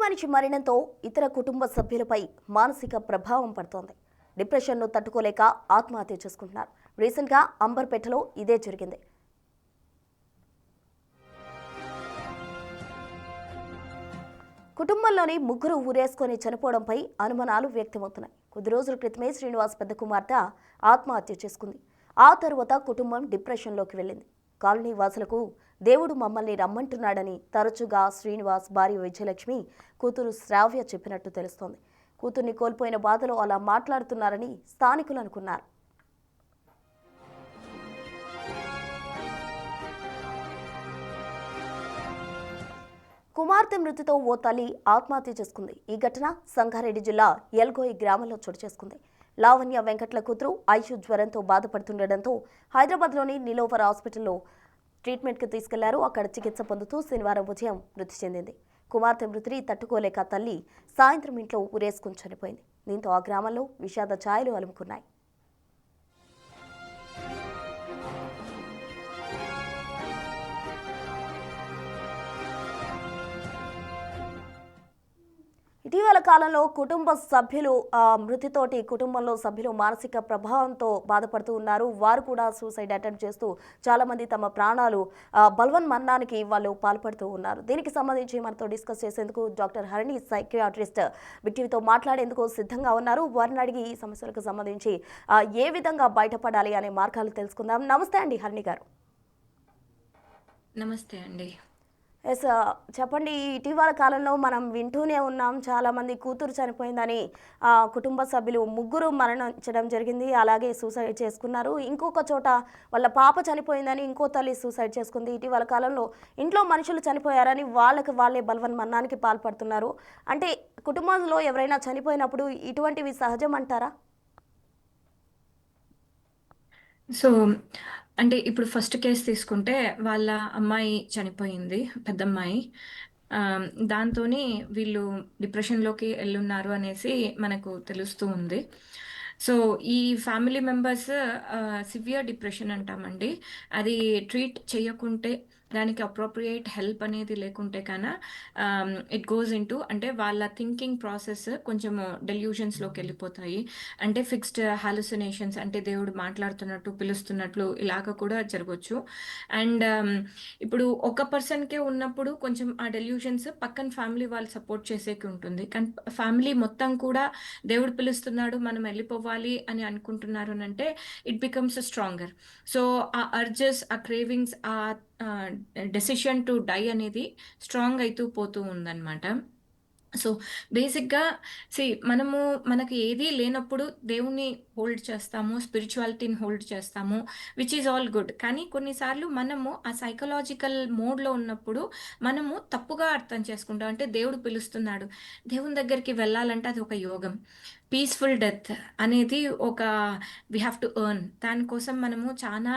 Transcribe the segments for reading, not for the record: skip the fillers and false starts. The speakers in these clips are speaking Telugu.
మనిషి మరణంతో ఇతర కుటుంబ సభ్యులపై మానసిక ప్రభావం పడుతోంది. డిప్రెషన్ను తట్టుకోలేక ఆత్మహత్య చేసుకుంటున్నారు. రీసెంట్గా అంబర్పేటలో ఇదే జరిగింది. కుటుంబంలోని ముగ్గురు ఊరేసుకొని చనిపోవడంపై అనుమానాలు వ్యక్తమవుతున్నాయి. కొద్ది రోజుల క్రితమే శ్రీనివాస్ పెద్ద కుమార్తె ఆత్మహత్య చేసుకుంది. ఆ తరువాత కుటుంబం డిప్రెషన్లోకి వెళ్ళింది. కాలనీ వాసులకు దేవుడు మమ్మల్ని రమ్మంటున్నాడని తరచుగా శ్రీనివాస్ భార్య విజయలక్ష్మి కూతురు శ్రావ్య చెప్పినట్టు తెలుస్తోంది. కూతుర్ని కోల్పోయిన బాధలో అలా మాట్లాడుతున్నారని స్థానికులు అనుకున్నారు. కుమార్తె మృతితో ఓ తల్లి ఆత్మహత్య చేసుకుంది. ఈ ఘటన సంగారెడ్డి జిల్లా ఎల్గోయి గ్రామంలో చోటు చేసుకుంది. లావణ్య వెంకట్ల కూతురు ఐషు జ్వరంతో బాధపడుతుండటంతో హైదరాబాద్లోని నిలోఫర్ హాస్పిటల్లో ట్రీట్మెంట్కి తీసుకెళ్లారు. అక్కడ చికిత్స పొందుతూ శనివారం ఉదయం మృతి చెందింది. కుమార్తె మృతిని తట్టుకోలేక తల్లి సాయంత్రం ఇంట్లో ఊరేసుకుని చనిపోయింది. దీంతో ఆ గ్రామంలో విషాద ఛాయలు అలుముకున్నాయి. ఇటీవల కాలంలో కుటుంబ సభ్యులు మృతితోటి కుటుంబంలో సభ్యులు మానసిక ప్రభావంతో బాధపడుతూ ఉన్నారు. వారు కూడా సూసైడ్ అటెంప్ట్ చేస్తూ చాలామంది తమ ప్రాణాలు బలవన్మరణానికి వాళ్ళు పాల్పడుతూ ఉన్నారు. దీనికి సంబంధించి మనతో డిస్కస్ చేసేందుకు డాక్టర్ హరిణి సైకియాట్రిస్ట్ బిగ్ మాట్లాడేందుకు సిద్ధంగా ఉన్నారు. వారిని అడిగి ఈ సమస్యలకు సంబంధించి ఏ విధంగా బయటపడాలి అనే మార్గాలు తెలుసుకుందాం. నమస్తే అండి హరిణి గారు. నమస్తే అండి. ఎస్, చెప్పండి. ఇటీవల కాలంలో మనం వింటూనే ఉన్నాం, చాలామంది కూతురు చనిపోయిందని కుటుంబ సభ్యులు ముగ్గురు మరణించడం జరిగింది. అలాగే సూసైడ్ చేసుకున్నారు. ఇంకొక చోట వాళ్ళ పాప చనిపోయిందని ఇంకో తల్లి సూసైడ్ చేసుకుంది. ఇటీవల కాలంలో ఇంట్లో మనుషులు చనిపోయారని వాళ్ళే బలవన్మరణానికి పాల్పడుతున్నారు. అంటే కుటుంబంలో ఎవరైనా చనిపోయినప్పుడు ఇటువంటివి సహజం అంటారా? సో, అంటే ఇప్పుడు ఫస్ట్ కేస్ తీసుకుంటే వాళ్ళ అమ్మాయి చనిపోయింది. పెద్దమ్మాయి. దాంతోని వీళ్ళు డిప్రెషన్‌లోకి ఎళ్ళున్నారు అనేసి మనకు తెలుస్తూ ఉంది. సో, ఈ ఫ్యామిలీ మెంబర్స్ సివియర్ డిప్రెషన్ అంటామండి. అది ట్రీట్ చేయకుంటే దానికి అప్రోప్రియేట్ హెల్ప్ అనేది లేకుంటే ఇట్ గోస్ ఇంటూ అంటే వాళ్ళ థింకింగ్ ప్రాసెస్ కొంచెము డెల్యూషన్స్‌లోకి వెళ్ళిపోతాయి. అంటే ఫిక్స్డ్ హాలుసినేషన్స్ అంటే దేవుడు మాట్లాడుతున్నట్టు, పిలుస్తున్నట్లు ఇలాగ కూడా జరగొచ్చు. అండ్ ఇప్పుడు ఒక పర్సన్‌కే ఉన్నప్పుడు కొంచెం ఆ డెల్యూషన్స్ పక్కన ఫ్యామిలీ వాళ్ళు సపోర్ట్ చేసేకి ఉంటుంది. కానీ ఫ్యామిలీ మొత్తం కూడా దేవుడు పిలుస్తున్నాడు, మనం వెళ్ళిపోవాలి అని అనుకుంటున్నారు అనంటే ఇట్ బికమ్స్ స్ట్రాంగర్. సో, ఆ అర్జెస్, ఆ క్రేవింగ్స్, ఆ డెసిషన్ టు డై అనేది స్ట్రాంగ్ అయితూ పోతూ ఉందన్నమాట. సో, బేసిక్‌గా మనకి ఏదీ లేనప్పుడు దేవుడిని హోల్డ్ చేస్తాము. స్పిరిచువాలిటీని హోల్డ్ చేస్తాము. Which is all good. కానీ కొన్నిసార్లు మనము ఆ సైకలాజికల్ మోడ్‌లో ఉన్నప్పుడు మనము తప్పుగా అర్థం చేసుకుంటాం. అంటే దేవుడు పిలుస్తున్నాడు. దేవుని దగ్గరికి వెళ్ళాలంటే అది ఒక యోగం. పీస్‌ఫుల్ డెత్ అనేది ఒక వి హావ్ టు ఎర్న్. దానికోసం మనము చానా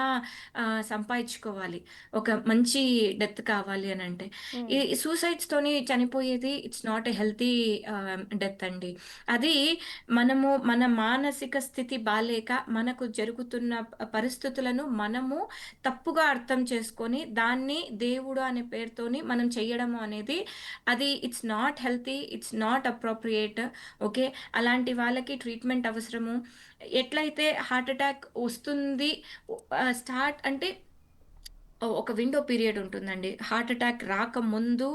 సంపాదించుకోవాలి. ఒక మంచి డెత్ కావాలి అనంటే. ఈ సూసైడ్స్‌తోని చనిపోయేది it's not a healthy death అండి. అది మన మానసిక స్థితి బాలేక మనకు జరుగుతున్న పరిస్థితులను మనము తప్పుగా అర్థం చేసుకొని దాన్ని దేవుడు అనే పేరుతోని మనం చెయ్యడము అనేది అది it's not healthy. It's not appropriate. Okay. అలాంటి వాళ్ళకి ట్రీట్మెంట్ అవసరము. ఎట్లయితే హార్ట్ అటాక్ వస్తుంది స్టార్ట్ అంటే ఒక విండో పీరియడ్ ఉంటుందండి. హార్ట్ అటాక్ రాకముందు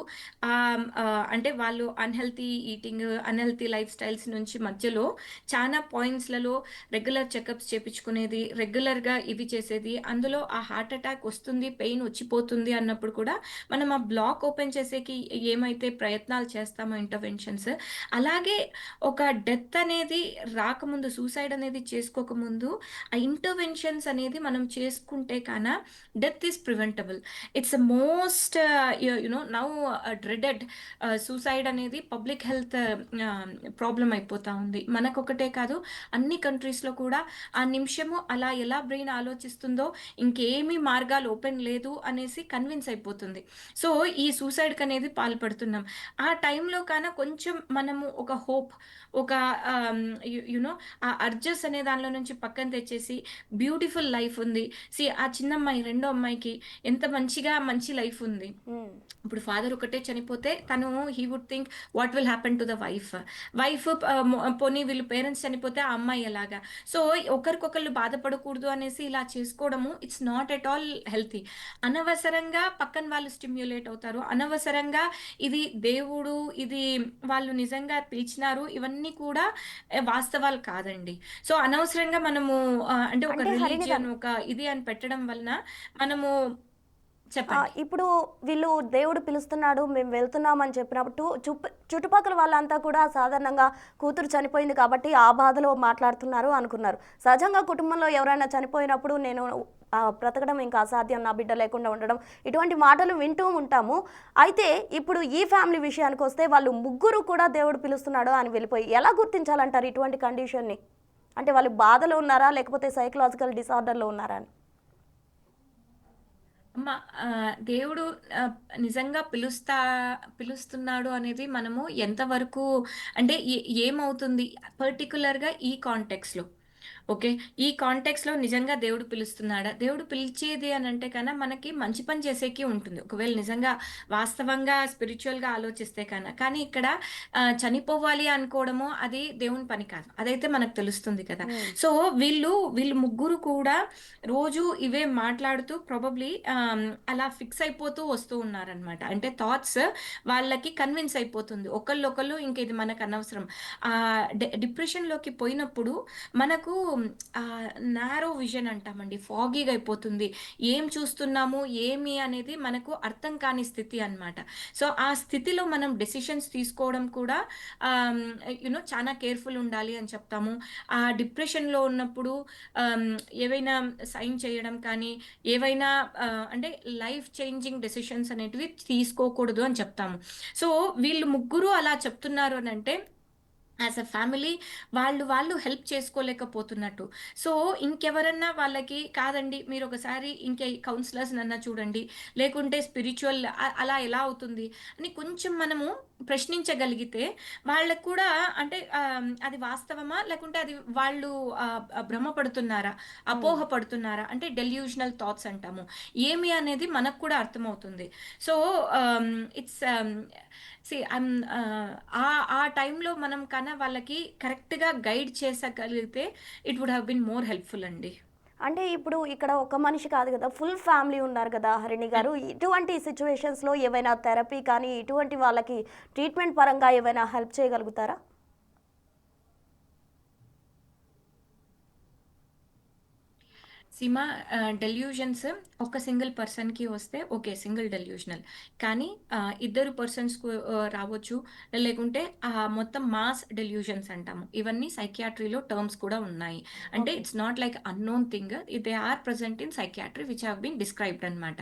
అంటే వాళ్ళు unhealthy eating, unhealthy life styles నుంచి మధ్యలో చానా పాయింట్స్‌లలో రెగ్యులర్ చెకప్స్ చేపించుకునేది, రెగ్యులర్‌గా ఇవి చేసేది. అందులో ఆ హార్ట్ అటాక్ వస్తుంది, పెయిన్ వచ్చిపోతుంది అన్నప్పుడు కూడా మనం ఆ బ్లాక్ ఓపెన్ చేసేకి ఏమైతే ప్రయత్నాలు చేస్తామో ఇంటర్వెన్షన్స్, అలాగే ఒక డెత్ అనేది రాకముందు, సూసైడ్ అనేది చేసుకోకముందు ఆ ఇంటర్వెన్షన్స్ అనేది మనం చేసుకుంటే death is preventable. It's most now dreaded suicide అనేది పబ్లిక్ హెల్త్ ప్రాబ్లమ్ అయిపోతా ఉంది. మనకొకటే కాదు, అన్ని కంట్రీస్‌లో కూడా ఆ నిమిషము అలా ఎలా బ్రెయిన్ ఆలోచిస్తుందో ఇంకేమీ మార్గాలు ఓపెన్ లేదు అనేసి కన్విన్స్ అయిపోతుంది. సో, ఈ సూసైడ్‌కనేది పాల్పడుతున్నాం. ఆ టైంలో కొంచెం మనము ఒక హోప్, ఒక ఆహ్, యు నో ఆ అర్జెస్ అనే దానిలో నుంచి పక్కన తెచ్చేసి బ్యూటిఫుల్ లైఫ్ ఉంది. ఆ చిన్నమ్మాయి, రెండో అమ్మాయికి ఎంత మంచిగా మంచి లైఫ్ ఉంది. హ్మ్. ఇప్పుడు ఫాదర్ ఒకటే చనిపోతే తను he would think what will happen to the wife. Wife పోనీ వీళ్ళు పేరెంట్స్ చనిపోతే ఆ అమ్మాయి ఎలాగా? సో, ఒకరికొకళ్ళు బాధపడకూడదు అనేసి ఇలా చేసుకోవడము it's not at all healthy. అనవసరంగా పక్కన వాళ్ళు స్టిమ్యులేట్ అవుతారు. అనవసరంగా ఇది దేవుడు, ఇది వాళ్ళు నిజంగా పిలిచినారు. ఇవన్నీ కూడా వాస్తవాలు కాదండి. సో, అనవసరంగా మనము అంటే ఒక అంటే హరిణి గారు రిలీజియన్ ఒక ఇది అని పెట్టడం వలన మనము చెప్పండి. ఇప్పుడు వీళ్ళు దేవుడు పిలుస్తున్నాడు, మేము వెళ్తున్నాం అని చెప్పినప్పుడు చుట్టుపక్కల వాళ్ళంతా కూడా సాధారణంగా కూతురు చనిపోయింది కాబట్టి ఆ బాధలో మాట్లాడుతున్నారు అనుకున్నారు. సహజంగా కుటుంబంలో ఎవరైనా చనిపోయినప్పుడు నేను బ్రతకడం ఇంకా అసాధ్యం, నా బిడ్డ లేకుండా ఉండడం, ఇటువంటి మాటలు వింటూ ఉంటాము. అయితే ఇప్పుడు ఈ ఫ్యామిలీ విషయానికి వస్తే వాళ్ళు ముగ్గురు కూడా దేవుడు పిలుస్తున్నాడు అని వెళ్ళిపోయి ఎలా గుర్తించాలంటారు ఇటువంటి కండిషన్‌ని? అంటే వాళ్ళు బాధలో ఉన్నారా? లేకపోతే సైకలాజికల్ డిసార్డర్‌లో ఉన్నారా అని? అమ్మ దేవుడు ఆహ్, నిజంగా పిలుస్తున్నాడు అనేది మనము ఎంతవరకు అంటే ఏమవుతుంది పర్టిక్యులర్‌గా ఈ కాంటెక్స్‌లో. ఓకే. ఈ కాంటెక్స్‌లో నిజంగా దేవుడు పిలుస్తున్నాడా? దేవుడు పిలిచేది అనంటే మనకి మంచి పని చేసేకి ఉంటుంది. ఒకవేళ నిజంగా వాస్తవంగా స్పిరిచ్యువల్‌గా ఆలోచిస్తే కానీ ఇక్కడ చనిపోవాలి అనుకోవడము అది దేవుని పని కాదు. అదైతే మనకు తెలుస్తుంది కదా! హ్మ్. సో, వీళ్ళు ముగ్గురు కూడా రోజు ఇవే మాట్లాడుతూ ప్రాబబ్లీ అలా ఫిక్స్ అయిపోతూ వస్తూ ఉన్నారనమాట. అంటే థాట్స్ వాళ్ళకి కన్విన్స్ అయిపోతుంది. ఒకళ్ళొకళ్ళు ఇంక ఇది మనకనవసరం. డిప్రెషన్‌లోకి పోయినప్పుడు మనకు నారో విజన్ అంటామండి. ఫాగీగా అయిపోతుంది. ఏం చూస్తున్నాము, ఏమి అనేది మనకు అర్థం కాని స్థితి అన్నమాట. సో, ఆ స్థితిలో మనం డెసిషన్స్ తీసుకోవడం కూడా ఆహ్, చానా కేర్‌ఫుల్ ఉండాలి అని చెప్తాము. ఆ డిప్రెషన్‌లో ఉన్నప్పుడు ఆహ్, ఏవైనా సైన్ చేయడం కానీ, ఏవైనా అంటే లైఫ్ చేంజింగ్ డెసిషన్స్ అనేటివి తీసుకోకూడదు అని చెప్తాము. సో, వీళ్ళు ముగ్గురు అలా చెప్తున్నారు అనంటే యాస్ ఎ ఫ్యామిలీ వాళ్ళు హెల్ప్ చేసుకోలేకపోతున్నట్టు. సో, ఇంకెవరన్నా వాళ్ళకి కాదండి మీరొకసారి కౌన్సిలర్స్‌నన్నా చూడండి. లేకుంటే స్పిరిచ్యువల్ అలా ఎలా అవుతుంది అని కొంచెం మనము ప్రశ్నించగలిగితే వాళ్ళకి కూడా అంటే అది వాస్తవమా? లేకుంటే అది వాళ్ళు భ్రమపడుతున్నారా? హ్మ్. అపోహ పడుతున్నారా? అంటే డెల్యూషనల్ థాట్స్ అంటాము. ఏమి అనేది మనకు కూడా అర్థమవుతుంది. సో, ఆహ్, ఇట్స్ సీ ఐమ్ ఆ టైంలో మనం వాళ్ళకి కరెక్ట్‌గా గైడ్ చేసగలిగితే it would have been more helpful అండి. అంటే ఇప్పుడు ఇక్కడ ఒక మనిషి కాదు కదా! ఫుల్ ఫ్యామిలీ ఉన్నారు కదా! హరిణి గారు. ఇటువంటి సిట్యుయేషన్స్‌లో ఏవైనా థెరపీ కానీ, ఇటువంటి వాళ్ళకి ట్రీట్మెంట్ పరంగా ఏవైనా హెల్ప్ చేయగలుగుతారా? సీమ డెల్యూషన్స్ ఒక సింగిల్ పర్సన్‌కి వస్తే ఓకే. Single delusional. కానీ ఇద్దరు పర్సన్స్‌కు రావచ్చు. లేకుంటే మొత్తం మాస్ డెల్యూషన్స్ అంటాము. ఇవన్నీ సైకియాట్రీలో టర్మ్స్ కూడా ఉన్నాయి. అంటే okay. It's not like unknown thing. They are present in psychiatry which have been described అనమాట.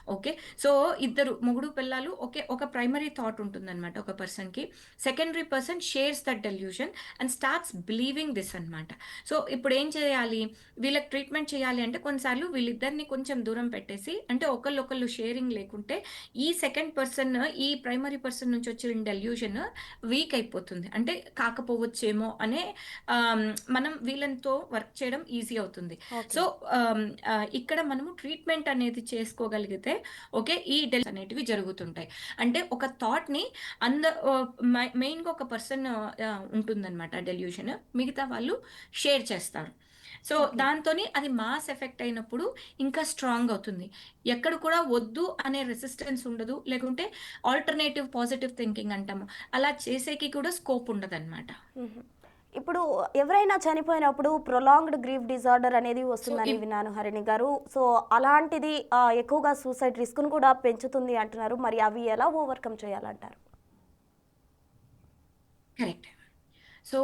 ఓకే. సో, ఇద్దరు మొగుడు, పెళ్ళాలు ఒక ప్రైమరీ థాట్ ఉంటుందనమాట ఒక పర్సన్‌కి. Secondary person shares that delusion and starts believing this అనమాట. సో, ఇప్పుడేం చేయాలి? వీళ్ళకి ట్రీట్మెంట్ చేయాలి అంటే కొన్నిసార్లు వీళ్ళిద్దరిని కొంచెం దూరం పెట్టేసి అంటే ఒకళ్ళొకళ్ళు షేరింగ్ లేకుంటే ఈ సెకండ్ పర్సన్ ఈ ప్రైమరీ పర్సన్ నుంచి వచ్చిన డెల్యూషన్ వీక్ అయిపోతుంది. అంటే కాకపోవచ్చేమో అనే ఆహ్, మనం వీళ్ళతో వర్క్ చేయడం ఈజీ అవుతుంది. ఓకే. సో, ఇక్కడ మనము ట్రీట్మెంట్ అనేది చేసుకోగలిగితే ఓకే. ఈ అనేటివి జరుగుతుంటాయి. అంటే ఒక థాట్‌ని అంద ఆహ్, మెయిన్‌గా ఒక పర్సన్ ఉంటుందన్నమాట డెల్యూషన్. మిగతా వాళ్ళు షేర్ చేస్తారు. So, okay. దాంతోని అది మాస్ ఎఫెక్ట్ అయినప్పుడు ఇంకా స్ట్రాంగ్ అవుతుంది. ఎక్కడ కూడా వద్దు అనే రెసిస్టెన్స్ ఉండదు. లేకుంటే ఆల్టర్‌నేటివ్ పాజిటివ్ థింకింగ్ అంటాము. అలా చేసేకి కూడా స్కోప్ ఉండదనమాట. హుహు. ఇప్పుడు ఎవరైనా చనిపోయినప్పుడు ప్రొలాంగ్డ్ గ్రీఫ్ డిజార్డర్ అనేది సో, వస్తుందని విన్నాను హరిణి గారు. సో, అలాంటిది ఎక్కువగా సూసైడ్ రిస్క్‌ను కూడా పెంచుతుంది అంటున్నారు. మరి అవి ఎలా ఓవర్‌కమ్ చేయాలంటారు? Correct. So,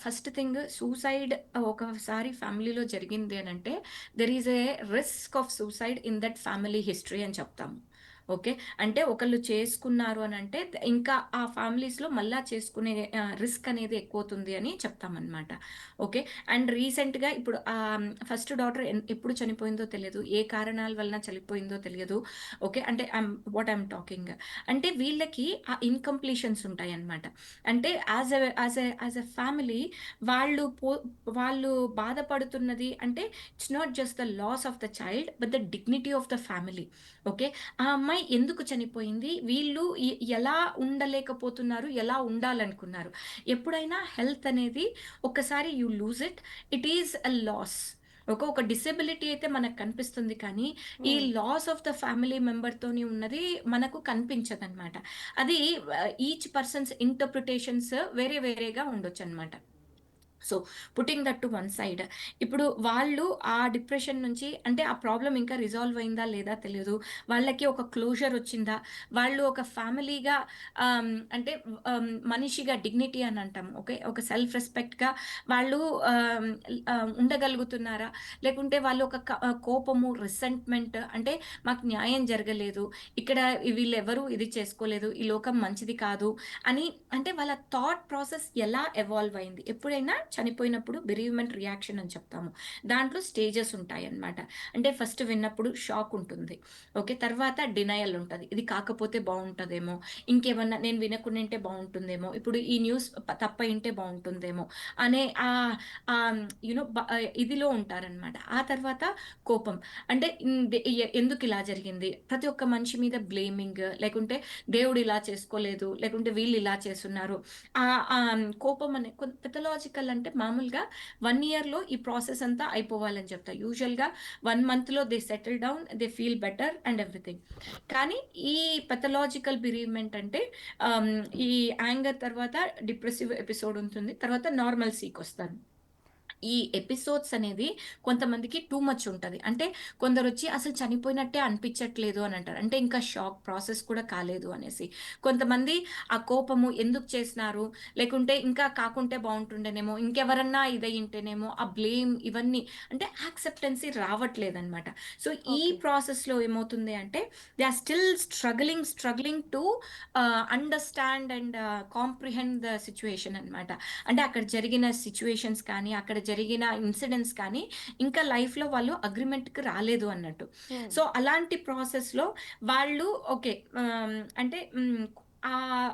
first thing suicide ఒకసారి ఫ్యామిలీలో జరిగింది అనంటే, there is a risk of suicide in that family history అని చెప్తాము. ఓకే. అంటే ఒకళ్ళు చేసుకున్నారు అనంటే ఇంకా ఆ ఫ్యామిలీస్‌లో మళ్ళా చేసుకునే రిస్క్ అనేది ఎక్కువవుతుంది అని చెప్తామనమాట. ఓకే. అండ్ రీసెంట్‌గా ఇప్పుడు ఫస్ట్ డాటర్ ఎప్పుడు చనిపోయిందో తెలియదు. ఏ కారణాల వలన చనిపోయిందో తెలియదు. ఓకే. అంటే వాట్ ఐయామ్ టాకింగ్. అంటే వీళ్ళకి ఆ ఇన్‌కంప్లీషన్స్ ఉంటాయన్నమాట. అంటే యాస్ ఎ ఫ్యామిలీ వాళ్ళు వాళ్ళు బాధపడుతున్నది అంటే it's not just the loss of the child but the dignity of the family. Okay. ఆ అమ్మాయి ఎందుకు చనిపోయింది? వీళ్ళు ఎలా ఉండలేకపోతున్నారు? ఎలా ఉండాలనుకున్నారు? ఎప్పుడైనా హెల్త్ అనేది ఒక్కసారి you lose it, it is a loss. ఒక డిసెబిలిటీ అయితే మనకు కనిపిస్తుంది కానీ, ఈ hmm. Loss of the family మెంబర్‌తోని ఉన్నది మనకు కనిపించదనమాట. అది ఈచ్ పర్సన్స్ ఇంటర్ప్రిటేషన్స్ వేరే వేరేగా ఉండొచ్చనమాట. So, putting that to one side. ఇప్పుడు వాళ్ళు ఆ డిప్రెషన్ నుంచి అంటే ఆ ప్రాబ్లమ్ ఇంకా రిజాల్వ్ అయిందా లేదా తెలీదు. వాళ్ళకి ఒక క్లోజర్ వచ్చిందా? వాళ్ళు ఒక ఫ్యామిలీగా అంటే మనిషిగా డిగ్నిటీ అని అంటాం. ఓకే. ఒక సెల్ఫ్ రెస్పెక్ట్‌గా వాళ్ళు ఆహ్, ఉండగలుగుతున్నారా? లేకుంటే వాళ్ళు ఒక కోపము, రిసెంట్‌మెంట్ అంటే మాకు న్యాయం జరగలేదు. ఇక్కడ వీళ్ళెవరు ఇది చేసుకోలేదు. ఈ లోకం మంచిది కాదు అని అంటే వాళ్ళ థాట్ ప్రాసెస్ ఎలా ఎవాల్వ్ అయింది. ఎప్పుడైనా చనిపోయినప్పుడు బెరీవ్‌మెంట్ రియాక్షన్ అని చెప్తాము. దాంట్లో స్టేజెస్ ఉంటాయన్నమాట. అంటే ఫస్ట్ విన్నప్పుడు షాక్ ఉంటుంది. ఓకే. తర్వాత డినయల్ ఉంటది. ఇది కాకపోతే బావుంటదేమో, ఇంకేమన్నా నేను వినకుండుంటే బావుంటుందేమో, ఇప్పుడు ఈ న్యూస్ తప్పయింటే బావుంటుందేమో అనే యూ నో ఇదిలో ఉంటారనమాట. ఆ తర్వాత కోపం. అంటే హ్మ్, ఎందుకిలా జరిగింది? ప్రతి ఒక్క మనిషి మీద బ్లేమింగ్ లేకుంటే దేవుడు ఇలా చేసుకోలేదు, లేకుంటే వీళ్ళు ఇలా చేసున్నారు. కోపం అనే పెథలాజికల్ అంటే మామూలుగా 1 ఇయర్‌లో ఈ ప్రాసెస్ అంతా అయిపోవాలని చెప్తా. యూజువల్‌గా 1 మంత్‌లో they settle down, they feel better and everything. కానీ ఈ పెథలాజికల్ బిరీవ్‌మెంట్ అంటే ఆహ్, ఈ యాంగర్ తర్వాత డిప్రెసివ్ ఎపిసోడ్ ఉంటుంది. తర్వాత నార్మల్సీకొస్తారు. ఈ ఎపిసోడ్స్ అనేది కొంతమందికి టూ మచ్ ఉంటది. అంటే కొందరొచ్చి అసలు చనిపోయినట్టే అనిపించట్లేదు అని అంటారు. అంటే ఇంకా షాక్ ప్రాసెస్ కూడా కాలేదు అనేసి. కొంతమంది ఆ కోపము ఎందుకు చేసినారు? లేకుంటే ఇంకా కాకుంటే బావుంటుండేనేమో, ఇంకెవరన్నా ఇదయ్యుంటేనేమో, ఆ బ్లేమ్ ఇవన్నీ అంటే యాక్సెప్టెన్సీ రావట్లేదనమాట. సో, ఈ ఓకే. ప్రాసెస్‌లో ఏమవుతుంది అంటే they are still struggling to understand and comprehend the situation అనమాట. అంటే అక్కడ జరిగిన సిట్యుయేషన్స్ కానీ, అక్కడ జరిగిన ఇన్సిడెంట్స్ కానీ, ఇంకా లైఫ్‌లో వాళ్ళు అగ్రీమెంట్‌కి రాలేదు అన్నట్టు. హ్మ్. సో, అలాంటి ప్రాసెస్‌లో వాళ్ళు ఓకే. అంటే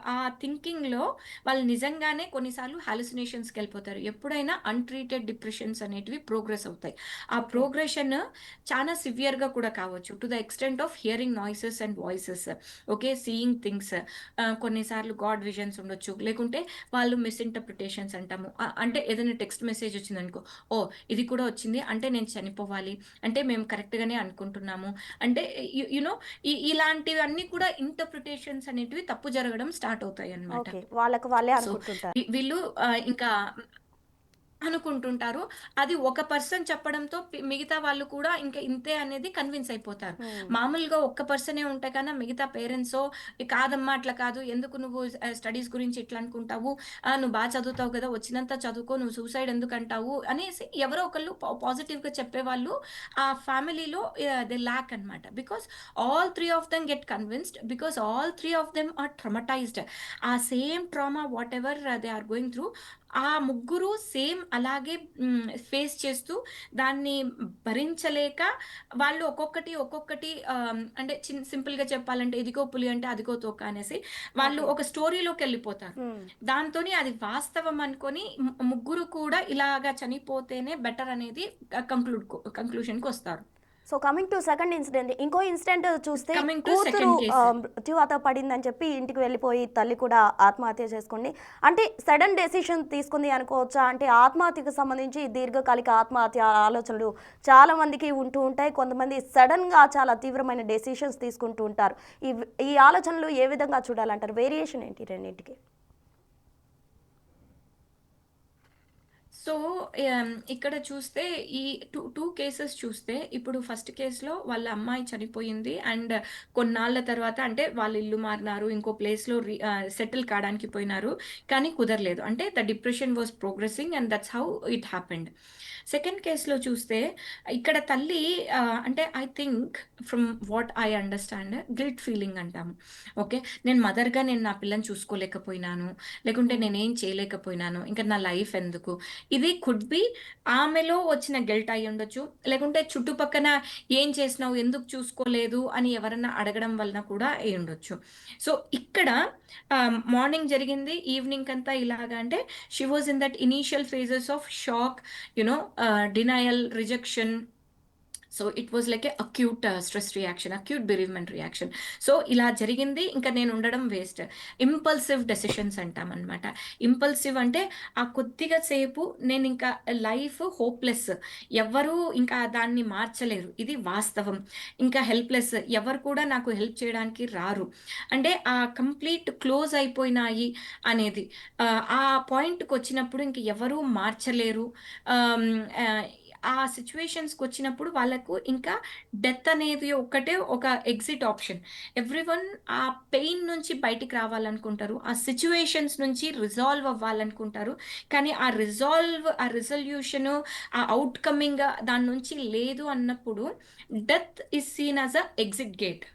ఆ థింకింగ్‌లో వాళ్ళు నిజంగానే కొన్నిసార్లు హాలుసినేషన్స్‌కెళ్ళిపోతారు. ఎప్పుడైనా అన్‌ట్రీటెడ్ డిప్రెషన్స్ అనేటివి ప్రోగ్రెస్ అవుతాయి. ఆ ఓకే. ప్రోగ్రెషన్ చాలా సివియర్‌గా కూడా కావచ్చు. To the extent of hearing noises and voices. Okay. Seeing things. కొన్నిసార్లు గాడ్ విజన్స్ ఉండొచ్చు. లేకుంటే వాళ్ళు మిస్‌ఇంటర్‌ప్రిటేషన్స్ అంటాము. అంటే ఏదైనా టెక్స్ట్ మెసేజ్ వచ్చిందనుకో, ఓహ్! ఇది కూడా వచ్చింది. అంటే నేను చనిపోవాలి. అంటే మేము కరెక్ట్‌గానే అనుకుంటున్నాము. అంటే యూ నో ఇలాంటివన్నీ కూడా ఇంటర్‌ప్రిటేషన్స్ అనేటివి తప్పు జరగడం స్టార్ట్ అవుతాయన్నమాట. ఓకే. వాళ్ళకి వాళ్ళే సో, అనుకుంటుంటారు. వీళ్ళు ఇంకా అనుకుంటుంటారు. అది ఒక పర్సన్ చెప్పడంతో మిగతా వాళ్ళు కూడా ఇంక ఇంతే అనేది కన్విన్స్ అయిపోతారు. హ్మ్. మామూలుగా ఒక్క పర్సనే ఉంటే కన్నా మిగతా పేరెంట్సో కాదమ్మా అట్లా కాదు. ఎందుకు నువ్వు స్టడీస్ గురించి ఇట్లా అనుకుంటావు? నువ్వు చదువుతావు కదా! వచ్చినంత చదువుకో. నువ్వు సూసైడ్ ఎందుకంటావు? అనేసి ఎవరో ఒకళ్ళు పాజిటివ్‌గా చెప్పేవాళ్ళు ఆ ఫ్యామిలీలో దే ల్యాక్ అనమాట. Because all 3 of them get convinced because all 3 of them are traumatized. ఆ same trauma whatever they are going through ఆ ముగ్గురు సేమ్ అలాగే ఫేస్ చేస్తూ దాన్ని భరించలేక వాళ్ళు ఒక్కొక్కటి అంటే సింపుల్‌గా చెప్పాలంటే ఇదిగో పులి అంటే అదిగో తోక అనేసి వాళ్ళు ఓకే. ఒక స్టోరీలోకెళ్ళిపోతారు. హ్మ్. దాంతోని అది వాస్తవం అనుకోని ముగ్గురు కూడా ఇలాగా చనిపోతేనే బెటర్ అనేది కంక్లూషన్‌కొస్తారు. So, coming to second incident. ఇంకో ఇన్సిడెంట్ చూస్తే కమింగ్ టు కూతురు సెకండ్ కేస్. మృత్యువాత పడిందని చెప్పి ఇంటికి వెళ్ళిపోయి తల్లి కూడా ఆత్మహత్య చేసుకుంది. అంటే సడన్ డెసిషన్ తీసుకుంది అనుకోవచ్చా? అంటే ఆత్మహత్యకు సంబంధించి దీర్ఘకాలిక ఆత్మహత్య ఆలోచనలు చాలా మందికి ఉంటూ ఉంటాయి. కొంతమంది సడన్‌గా చాలా తీవ్రమైన డెసిషన్స్ తీసుకుంటూ ఉంటారు. ఈ ఆలోచనలు ఏ విధంగా చూడాలంటారు? వేరియేషన్ ఏంటి రెండింటికి? సో, ఇక్కడ చూస్తే ఈ 2 కేసెస్ చూస్తే, ఇప్పుడు ఫస్ట్ కేస్‌లో వాళ్ళ అమ్మాయి చనిపోయింది. అండ్ కొన్నాళ్ళ తర్వాత అంటే వాళ్ళు ఇల్లు మారినారు. ఇంకో ప్లేస్‌లో సెటిల్ కాడానికి పోయినారు. కానీ కుదరలేదు. అంటే the depression was progressing and that's how it happened. Second కేస్‌లో చూస్తే ఇక్కడ తల్లి అంటే I think from what I understand guilt feeling అంటాము. ఓకే. నేను నా పిల్లని చూసుకోలేకపోయినాను. లేకుంటే హ్మ్. నేనేం చేయలేకపోయినాను. ఇంక నా లైఫ్ ఎందుకు? ఇది కుడ్ బి ఆమెలో వచ్చిన గిల్ట్ అయ్యుండొచ్చు. లేకుంటే చుట్టుపక్కన ఏం చేసినావు? ఎందుకు చూసుకోలేదు? అని ఎవరన్నా అడగడం వలన కూడా అయ్యుండొచ్చు. సో, ఇక్కడ మార్నింగ్ జరిగింది. ఈవినింగ్‌కంతా ఇలాగా అంటే she was in that initial phases of shock, denial, rejection. So it was like a acute stress reaction, acute bereavement reaction. So ఇలా జరిగింది, ఇంకా నేను ఉండడం వేస్ట్. ఇంపల్సివ్ డెసిషన్స్ అంటామన్నమాట. ఇంపల్సివ్ అంటే ఆ కొద్దిగా సేపు నేను ఇంకా లైఫ్ హోప్లెస్, ఎవరు ఇంకా దాన్ని మార్చలేరు, ఇది వాస్తవం. ఇంకా హెల్ప్లెస్, ఎవరు కూడా నాకు హెల్ప్ చేయడానికి రారు, అంటే ఆ కంప్లీట్ క్లోజ్ అయిపోయినాయి అనేది. ఆ పాయింట్కి వచ్చినప్పుడు ఇంక ఎవరూ మార్చలేరు. ఆమ్, ఆ, ఆ సిచ్యువేషన్స్‌కి వచ్చినప్పుడు వాళ్ళకు ఇంకా డెత్ అనేది ఒక్కటే ఒక ఎగ్జిట్ ఆప్షన్. ఎవ్రీవన్ ఆ పెయిన్ నుంచి బయటికి రావాలనుకుంటారు. ఆ సిట్యుయేషన్స్ నుంచి రిజాల్వ్ అవ్వాలనుకుంటారు. కానీ ఆ రిజల్యూషను, ఆ ఔట్‌కమింగ్ దాని నుంచి లేదు అన్నప్పుడు death is seen as a exit gate.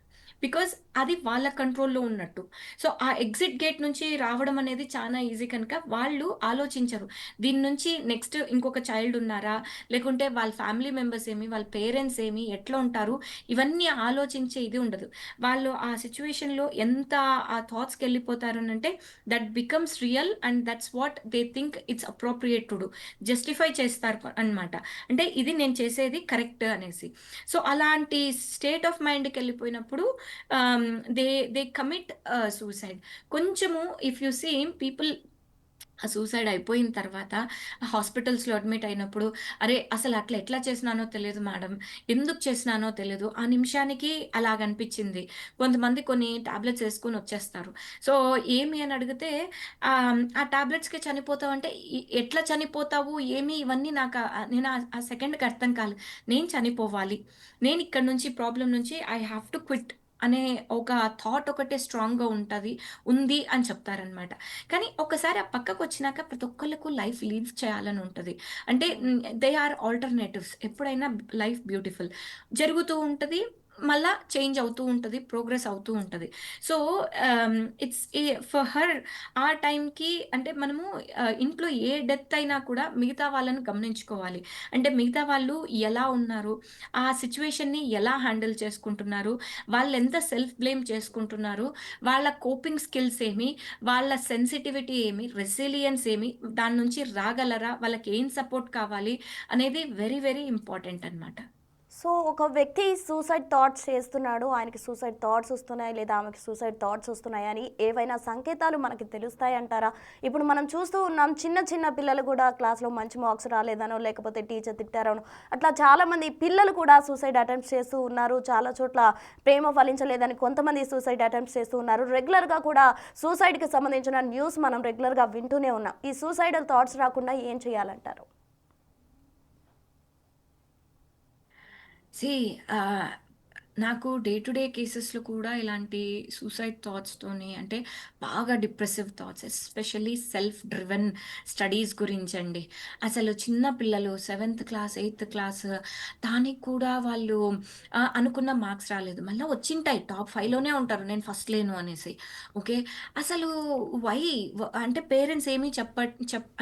Because అది వాళ్ళ కంట్రోల్‌లో ఉన్నట్టు. సో, ఆ ఎగ్జిట్ గేట్ నుంచి రావడం అనేది చాలా ఈజీ కనుక వాళ్ళు ఆలోచించరు. దీని నుంచి నెక్స్ట్ ఇంకొక చైల్డ్ ఉన్నారా? లేకుంటే వాళ్ళ ఫ్యామిలీ మెంబర్స్ ఏమి, వాళ్ళ పేరెంట్స్ ఏమి, ఎట్లా ఉంటారు? ఇవన్నీ ఆలోచించే ఇది ఉండదు. వాళ్ళు ఆ సిట్యుయేషన్‌లో ఎంత ఆ థాట్స్‌కెళ్ళిపోతారనంటే that becomes real and that's what they think it's appropriate to do. Justify చేస్తారు అన్నమాట. అంటే ఇది నేను చేసేది కరెక్ట్ అనేసి. సో, అలాంటి స్టేట్ ఆఫ్ మైండ్‌కెళ్ళిపోయినప్పుడు దే దే కమిట్ సూసైడ్. కొంచెము if you see people suicide అయిపోయిన తర్వాత హాస్పిటల్స్‌లో అడ్మిట్ అయినప్పుడు, "అరే! అసలు అట్లా ఎట్లా చేసినానో తెలియదు మేడం. ఎందుకు చేసినానో తెలీదు. ఆ నిమిషానికి అలాగనిపిచ్చింది." కొంతమంది కొన్ని టాబ్లెట్స్ యేసుకొని వచ్చేస్తారు. సో, ఏమి అని అడిగితే ఆ టాబ్లెట్స్‌కే చనిపోతావంటే, ఎట్లా చనిపోతావు? ఏమి ఇవన్నీ నేను ఆ సెకండ్‌కి అర్థం కాలేదు. నేను చనిపోవాలి. నేను ఇక్కడి నుంచి ప్రాబ్లమ్ నుంచి ఐ హావ్ టు క్విట్ అనే ఒక థాట్ ఒకటే స్ట్రాంగ్‌గా ఉంది అని చెప్తారనమాట. కానీ ఒక్కసారి ఆ పక్కకొచ్చినాక ప్రతి ఒక్కళ్ళకు లైఫ్ లీడ్ చేయాలని ఉంటది. అంటే హ్మ్. They are alternatives. ఎప్పుడైనా లైఫ్ బ్యూటిఫుల్. జరుగుతూ ఉంటది. మళ్ళా చేంజ్ అవుతూ ఉంటది. ప్రోగ్రెస్ అవుతూ ఉంటది. సో, ఇట్స్ ఫర్ హర్ ఆ టైంకి అంటే మనము ఇంట్లో ఏ డెత్ అయినా కూడా మిగతా వాళ్ళని గమనించుకోవాలి. అంటే మిగతా వాళ్ళు ఎలా ఉన్నారు? ఆ సిట్యుయేషన్‌ని ఎలా హ్యాండిల్ చేసుకుంటున్నారు? వాళ్ళెంత సెల్ఫ్ బ్లేమ్ చేసుకుంటున్నారు? వాళ్ళ కోపింగ్ స్కిల్స్ ఏమి? వాళ్ళ సెన్సిటివిటీ ఏమి, రెసిలియన్స్ ఏమి, దాని నుంచి రాగలరా? వాళ్ళకేం సపోర్ట్ కావాలి? అనేది వెరీ, వెరీ ఇంపార్టెంట్ అనమాట. సో, ఒక వ్యక్తి సూసైడ్ థాట్స్ చేస్తున్నాడు. ఆయనకి సూసైడ్ థాట్స్ వస్తున్నాయి లేదా ఆమెకి సూసైడ్ థాట్స్ వస్తున్నాయని ఏవైనా సంకేతాలు మనకి తెలుస్తాయంటారా? ఇప్పుడు మనం చూస్తూ ఉన్నాం చిన్న చిన్న పిల్లలు కూడా క్లాస్‌లో మంచి మార్క్స్ రాలేదనో, లేకపోతే టీచర్ తిట్టారనో, అట్లా చాలామంది పిల్లలు కూడా సూసైడ్ అటెంప్ట్స్ చేస్తూ ఉన్నారు. చాలా చోట్ల ప్రేమ ఫలించలేదని కొంతమంది సూసైడ్ అటెంప్ట్స్ చేస్తూ ఉన్నారు. రెగ్యులర్‌గా కూడా సూసైడ్‌కి సంబంధించిన న్యూస్ మనం రెగ్యులర్‌గా వింటూనే ఉన్నాం. ఈ సూసైడల్ థాట్స్ రాకుండా ఏం చేయాలంటారు? సీ ఆహ్, నాకు డే టు డే కేసెస్‌లో కూడా ఇలాంటి సూసైడ్ థాట్స్‌తోని అంటే బాగా depressive thoughts, especially self driven studies గురించండి. అసలు చిన్న పిల్లలు సెవెంత్ క్లాస్, ఎయిత్ క్లాస్ దానికి కూడా వాళ్ళు అనుకున్న మార్క్స్ రాలేదు. మళ్ళా వచ్చింటాయి. టాప్ 5లోనే ఉంటారు. నేను ఫస్ట్ లేను అనేసి. ఓకే. అసలు వై? అంటే పేరెంట్స్ ఏమి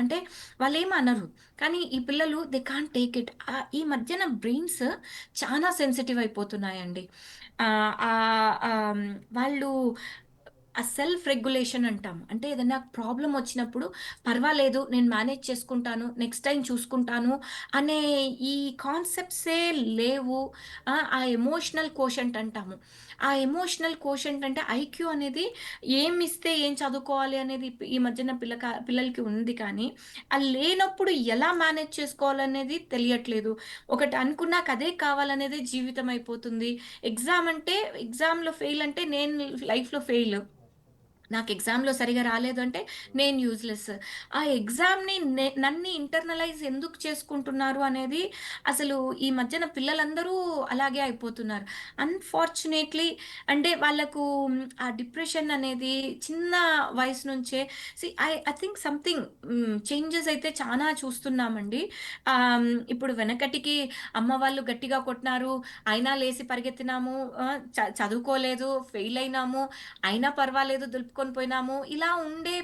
అంటే వాళ్ళేమి అనరు. కానీ ఈ పిల్లలు దే కాంట్ టేక్ ఇట్. ఈ మధ్యన బ్రెయిన్స్ చాలా సెన్సిటివ్ అయిపోతున్నాయండి. వాళ్ళు ఆ సెల్ఫ్ రెగ్యులేషన్ అంటాము. అంటే ఏదైనా ప్రాబ్లమ్ వచ్చినప్పుడు పర్వాలేదు నేను మేనేజ్ చేసుకుంటాను. నెక్స్ట్ టైమ్ చూసుకుంటాను అనే ఈ కాన్సెప్ట్సే లేవు. ఆ ఎమోషనల్ కోషంట్ అంటాము. ఆ ఎమోషనల్ కోషంట్ అంటే ఐక్యూ అనేది ఏమిస్తే ఏం చదువుకోవాలి అనేది ఈ మధ్యన పిల్లలకి ఉంది కానీ, అది లేనప్పుడు ఎలా మేనేజ్ చేసుకోవాలనేది తెలియట్లేదు. ఒకటి అనుకున్నాక అదే కావాలనేదే జీవితం అయిపోతుంది. ఎగ్జామ్ అంటే ఎగ్జామ్‌లో ఫెయిల్ అంటే నేను లైఫ్‌లో ఫెయిల్. నాకు ఎగ్జామ్‌లో సరిగ్గా రాలేదంటే నేను యూజ్‌లెస్. ఆ ఎగ్జామ్‌ని నన్ను ఇంటర్నలైజ్ ఎందుకు చేసుకుంటున్నారు అనేది అసలు ఈ మధ్యన పిల్లలందరూ అలాగే అయిపోతున్నారు. అన్‌ఫార్చునేట్‌లీ అంటే వాళ్ళకు ఆ డిప్రెషన్ అనేది చిన్న వయసు నుంచే ఐ థింక్ సంథింగ్ చేంజెస్ అయితే చానా చూస్తున్నామండి. ఇప్పుడు వెనకటికి అమ్మ వాళ్ళు గట్టిగా కొట్టినారు, అయినా లేసి పరిగెత్తినాము, చదువుకోలేదు, ఫెయిల్ అయినాము, అయినా పర్వాలేదు దులుపుకొని పోయినాము. ఇలా ఉండే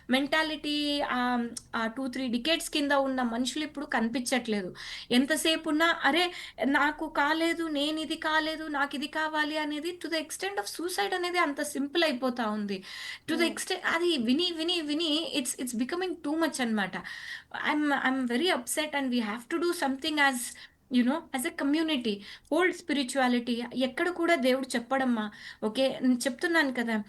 మెంటాలిటీ ఆ 2, 3 డికేడ్స్ కింద ఉన్న మనుషులిప్పుడు కనిపిచ్చట్లేదు. ఎంతసేపున్నా అరే! నాకు కాలేదు, నేనిది కాలేదు, నాకిది కావాలి అనేది to the extent of suicide అనేది అంత సింపుల్ అయిపోతా ఉంది. టు ద హ్మ్. అది విని, విని, విని ఇట్స్ బికమింగ్ టూ మచ్ అనమాట. I'm very upset and we have to do something as a community. Hold spirituality ఎక్కడ కూడా దేవుడు చెప్పడమ్మా. ఓకే. నేను చెప్తున్నాను కదా!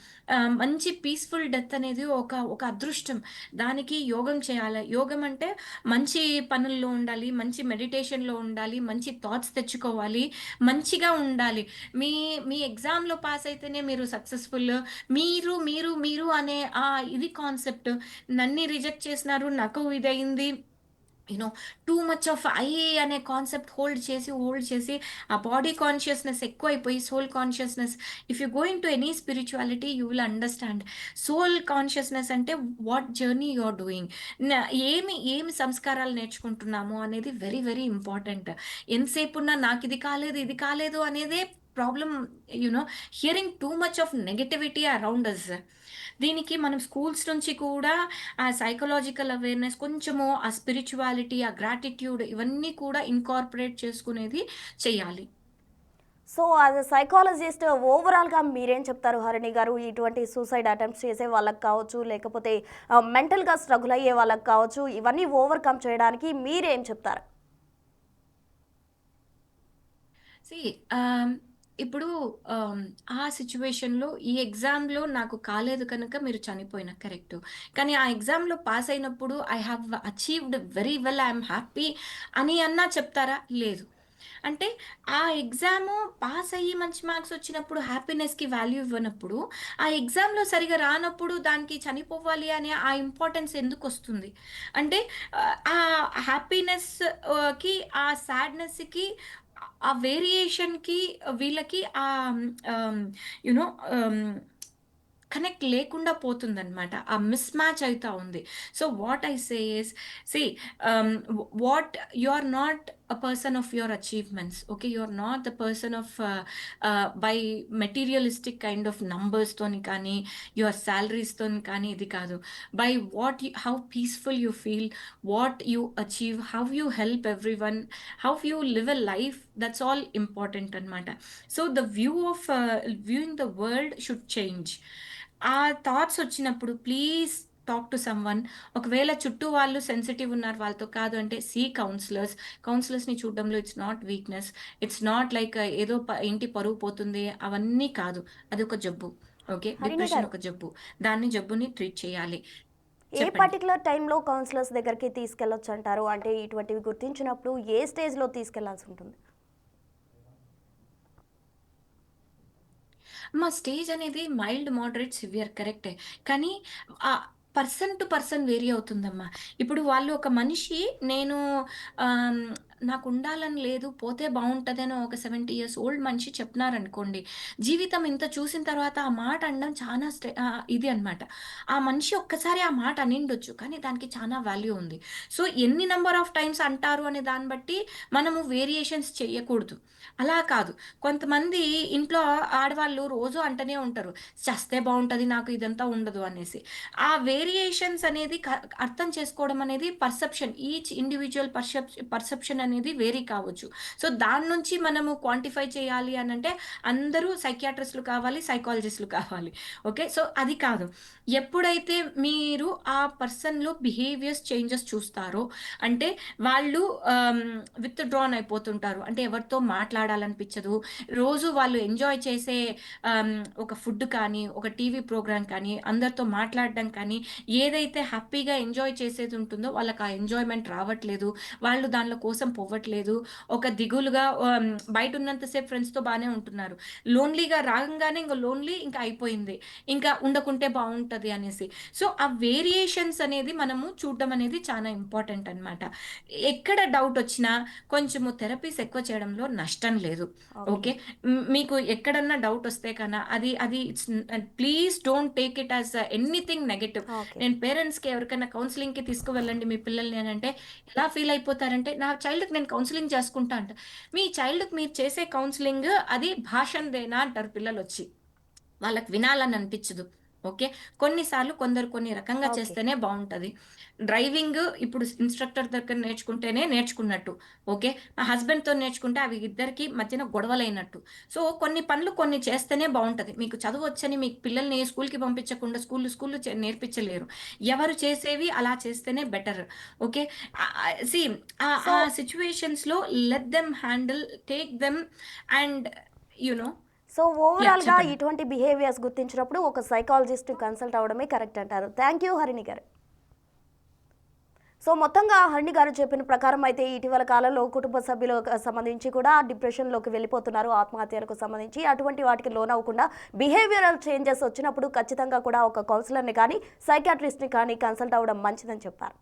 మంచి పీస్‌ఫుల్ డెత్ అనేది ఒక అదృష్టం. దానికి యోగం చేయాలి. యోగం అంటే మంచి పనుల్లో ఉండాలి, మంచి మెడిటేషన్‌లో ఉండాలి, మంచి థాట్స్ తెచ్చుకోవాలి, మంచిగా ఉండాలి. మీ మీ ఎగ్జామ్‌లో పాస్ అయితేనే మీరు సక్సెస్‌ఫుల్. మీరు అనే ఇది కాన్సెప్ట్ నన్ని రిజెక్ట్ చేసినారు. నాకు ఇదయింది. టూ మచ్ ఆఫ్ అనే కాన్సెప్ట్ హోల్డ్ చేసి ఆ బాడీ కాన్షియస్‌నెస్ ఎక్కువైపోయి soul consciousness if you go into any spirituality you will understand. Soul consciousness అంటే what journey you are doing. న ఏమి సంస్కారాలు నేర్చుకుంటున్నాము అనేది వెరీ, వెరీ ఇంపార్టెంట్. ఎంతసేపున్నా నాకిది కాలేదు, ఇది కాలేదు అనేదే problem. You know hearing too much of negativity around us. దీనికి మనం స్కూల్స్ నుంచి కూడా ఆ సైకలాజికల్ అవేర్‌నెస్ కొంచెము ఆ స్పిరిచువాలిటీ, ఆ గ్రాటిట్యూడ్ ఇవన్నీ కూడా ఇన్కార్పొరేట్ చేసుకునేది చెయ్యాలి. సో, యాస్ ఎ సైకాలజిస్ట్ ఓవరాల్‌గా మీరేం చెప్తారు హరిణి గారు? ఇటువంటి సూసైడ్ అటెంప్ట్స్ చేసే వాళ్ళకి కావచ్చు, లేకపోతే మెంటల్‌గా స్ట్రగుల్ అయ్యే వాళ్ళకి కావచ్చు, ఇవన్నీ ఓవర్‌కమ్ చేయడానికి మీరేం చెప్తారు? సీ ఆహ్, ఇప్పుడు ఆహ్, ఆ సిట్యుయేషన్‌లో ఈ ఎగ్జామ్‌లో నాకు కాలేదు కనుక మీరు చనిపోయిన కరెక్టు. కానీ ఆ ఎగ్జామ్‌లో పాస్ అయినప్పుడు I have achieved very well, I am happy అని అన్నా చెప్తారా? లేదు. అంటే ఆ ఎగ్జాము పాస్ అయ్యి మంచి మార్క్స్ వచ్చినప్పుడు హ్యాపీనెస్‌కి వాల్యూ ఇవ్వనప్పుడు, ఆ ఎగ్జామ్‌లో సరిగ్గా రానప్పుడు దానికి చనిపోవాలి అనే ఆ ఇంపార్టెన్స్ ఎందుకొస్తుంది? అంటే ఆ హ్యాపీనెస్ ఆ సాడ్‌నెస్‌కి ఆ వేరియేషన్‌కి వీళ్ళకి యూ నో ఆహ్, కనెక్ట్ లేకుండా పోతుందనమాట. ఆ మిస్ మ్యాచ్ అయితా ఉంది. So, what I say is see what you are not a person of your achievements. Okay, you are not the person of by materialistic kind of numbers toni కానీ your salaries తోని కానీ ఇది కాదు. By how peaceful you feel, what you achieve, how you help everyone, how you live a life, that's all important అన్నమాట. So the view of viewing the world should change. ఆ థాట్స్ వచ్చినప్పుడు ప్లీజ్ టాక్ టు సమ్‌వన్. ఒకవేళ చుట్టూ వాళ్ళు సెన్సిటివ్ ఉన్నారు వాళ్ళతో కాదు అంటే కౌన్సిలర్స్. కౌన్సిలర్స్‌ని చూడడంలో it's not weakness. It's not like ఏదో ఇంటి పరువు పోతుంది అవన్నీ కాదు. అదొక జబ్బు. ఓకే. హరిణి డిప్రెషన్ గారు, ఒక జబ్బు. జబ్బుని ట్రీట్ చేయాలి. ఏ చెప్పండి. పర్టిక్యులర్ టైంలో కౌన్సిలర్స్ దగ్గరికి తీసుకెళ్ళొచ్చంటారు? అంటే ఇటువంటివి గుర్తించినప్పుడు ఏ స్టేజ్‌లో తీసుకెళ్లాల్సుంటుంది? మా స్టేజ్ అనేది మైల్డ్, మోడరేట్, సివియర్ కరెక్టే. కానీ పర్సన్ టు పర్సన్ వేరీ అవుతుందమ్మా. ఇప్పుడు వాళ్ళు ఒక మనిషి నేను ఆహ్, నాకుండాలని లేదు, పోతే బావుంటదని ఒక 70 ఇయర్స్ ఓల్డ్ మనిషి చెప్తున్నారనుకోండి. జీవితం ఇంత చూసిన తర్వాత ఆ మాట అనడం చాలా ఇది అనమాట. ఆ మనిషి ఒక్కసారి ఆ మాట అనిండొచ్చు. కానీ దానికి చానా వాల్యూ ఉంది. సో, ఎన్ని నంబర్ ఆఫ్ టైమ్స్ అంటారు అనే దాన్ని బట్టి మనము వేరియేషన్స్ చెయ్యకూడదు. అలా కాదు. కొంతమంది ఇంట్లో ఆడవాళ్ళు రోజు అంటనే ఉంటారు. చస్తే బావుంటది. నాకు ఇదంతా ఉండదు అనేసి. ఆ వేరియేషన్స్ అనేది అర్థం చేసుకోవడం అనేది పర్సెప్షన్. ఈచ్ ఇండివిడ్యువల్ పర్సెప్షన్ అనేది వేరీ కావచ్చు. సో, దాని నుంచి మనము క్వాంటిఫై చేయాలి అనంటే అందరూ సైకియాట్రిస్ట్‌లు కావాలి, సైకాలజిస్ట్‌లు కావాలి. ఓకే. సో, అది కాదు. ఎప్పుడైతే మీరు ఆ పర్సన్‌లో బిహేవియర్స్ చేంజెస్ చూస్తారో అంటే వాళ్ళు విత్‌డ్రాన్ అయిపోతుంటారు. అంటే ఎవరితో మాట్లాడాలనిపించదు. రోజు వాళ్ళు ఎంజాయ్ చేసే ఆహ్, ఒక ఫుడ్ కానీ, ఒక టీవీ ప్రోగ్రామ్ కానీ, అందరితో మాట్లాడడం కానీ, ఏదైతే హ్యాపీగా ఎంజాయ్ చేసేది ఉంటుందో వాళ్ళకి ఆ ఎంజాయ్‌మెంట్ రావట్లేదు. వాళ్ళు దానిల కోసం పోవట్లేదు. ఒక దిగులుగా బయట ఉన్నంతసేపు ఫ్రెండ్స్‌తో బానే ఉంటున్నారు. లోన్‌లీగా రాంగానే ఇంక లోన్‌లీ ఇంక అయిపోయింది. ఇంకా ఉండకుంటే బావుంటది అనేసి. సో, ఆ వేరియేషన్స్ అనేది మనము చూడడం అనేది చాలా ఇంపార్టెంట్ అనమాట. ఎక్కడ డౌటొచ్చినా కొంచెము థెరపీస్ ఎక్కువ చేయడంలో నష్టం లేదు. ఓకే. ఓకే. మీకు ఎక్కడన్నా డౌటొస్తే అది అది please don't take it as anything negative. Okay. నేను పేరెంట్స్‌కి ఎవరికైనా కౌన్సెలింగ్‌కి తీసుకువెళ్ళండి మీ పిల్లల్ని అనంటే, ఎలా ఫీల్ అయిపోతారంటే, నా చైల్డ్‌కి నేను కౌన్సెలింగ్ చేసుకుంటా అంట. మీ చైల్డ్‌కి మీరు చేసే కౌన్సెలింగ్ అది భాషందేనా అంటారు పిల్లలొచ్చి. వాళ్ళకి వినాలని అనిపించదు. ఓకే. కొన్ని సార్లు కొందరు కొన్ని రకంగా ఓకే. చేస్తేనే బావుంటది. డ్రైవింగ్ ఇప్పుడు ఇన్‌స్ట్రక్టర్ దగ్గర నేర్చుకుంటేనే నేర్చుకున్నట్టు. ఓకే. మా హస్బెండ్‌తో నేర్చుకుంటే అవి ఇద్దరికీ మధ్యన గొడవలైనట్టు. సో, కొన్ని పనులు కొన్ని చేస్తేనే బావుంటది. మీకు చదువొచ్చని మీ పిల్లల్ని స్కూల్‌కి పంపించకుండా స్కూల్‌లు నేర్పించలేరు. ఎవరు చేసేవి అలా చేస్తేనే బెటర్. ఓకే. సీ సో ఆ సిట్యుయేషన్స్‌లో let them handle, take them and you know so yeah! ఓవరాల్‌గా చెప్పండి. ఇటువంటి బిహేవియర్స్ గుర్తించినప్పుడు ఒక సైకాలజిస్ట్ కన్సల్ట్ అవ్వడమే కరెక్ట్ అంటారు. Thank you Harini garu. So మొత్తంగా హరిణి గారు చెప్పిన ప్రకారం అయితే ఇటీవల కాలంలో కుటుంబ సభ్యులకు సంబంధించి కూడా డిప్రెషన్‌లోకి వెళ్ళిపోతున్నారు ఆత్మహత్యలకు సంబంధించి. అటువంటి వాటికి లోనవ్వకుండా బిహేవియరల్ చేంజెస్ వచ్చినప్పుడు ఖచ్చితంగా కూడా ఒక కౌన్సిలర్‌ని కానీ, సైకియాట్రిస్ట్‌ని కానీ కన్సల్ట్ అవ్వడం మంచిదని చెప్పారు.